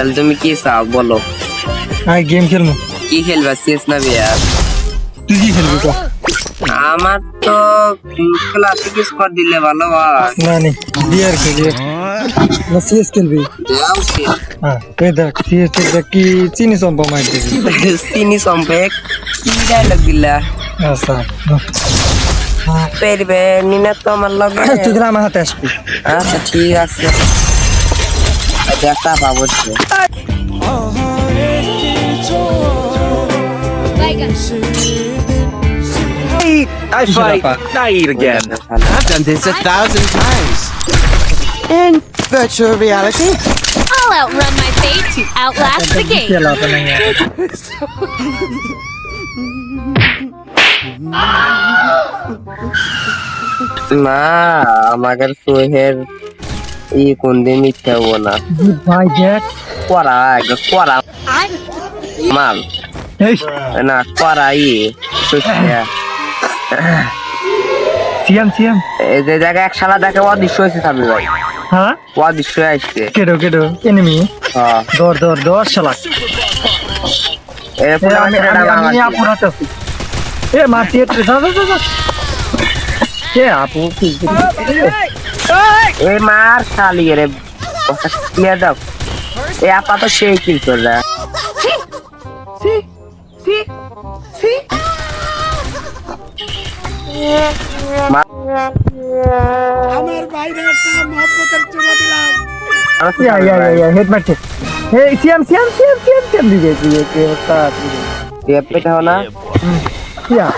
তাহলে তুমি কি চাও বলো? আমি গেম খেলবো। কি খেলবা, সিএস না বিয়ার? তুই কি খেলবি তো? আমার তো ক্লাসিক স্কোয়াড দিলে ভালো হয়। না নি বিয়ার খেলবি না সিএস খেলবি? যাও সিএস। হ্যাঁ এই দেখ সিএস দেখ কি চিনি সম্পা মার দিবি। চিনি সম্পেক কি ডায়লগ দিলা? আচ্ছা পেরবে নিনা তো আমার লগে। তুই তাহলে আমার হাতে আসবি। আচ্ছা ঠিক আছে, দেখা পাবো। I fight. Not eat again. I've done this 1,000 times. In virtual reality. I'll outrun my fate to outlast the game. খেলা তো নাই আর। না আমাদের সোহের ই কোন দিন মিথ্যা হবো না। ভাই দেখ করা করা মাল এই না করা সিএম সিএম এই যে জায়গায় এক শালা দেখে অদৃশ্য হয়েছে সামনে ভাই, হ্যাঁ অদৃশ্য আসছে। কেডো কেডো এনিমি হ্যাঁ দর দর দর শালা। এরপরে আমি আপুর হাতে আছি। এ মারছি এটে যা যা যা। এ আপু কি এই মার শালি রে ক্লিয়ার দাও। এই আপা তো সেই কিল করলে। আমার বাইরে একটা মহব্বতের চুমা দিলাম। হেড মারছে। এই CM CM CM CM CM দিকে দিয়ে কে ওস্তাদ পেটা না ইয়া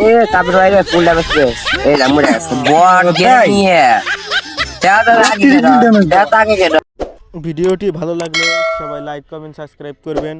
এ কাবির ভাই ফুলটা বেসছে। এই লামুড়া বট নিয়ে দাদা আগে কেন। ভিডিওটি ভালো লাগলে সবাই লাইক কমেন্ট সাবস্ক্রাইব করবেন।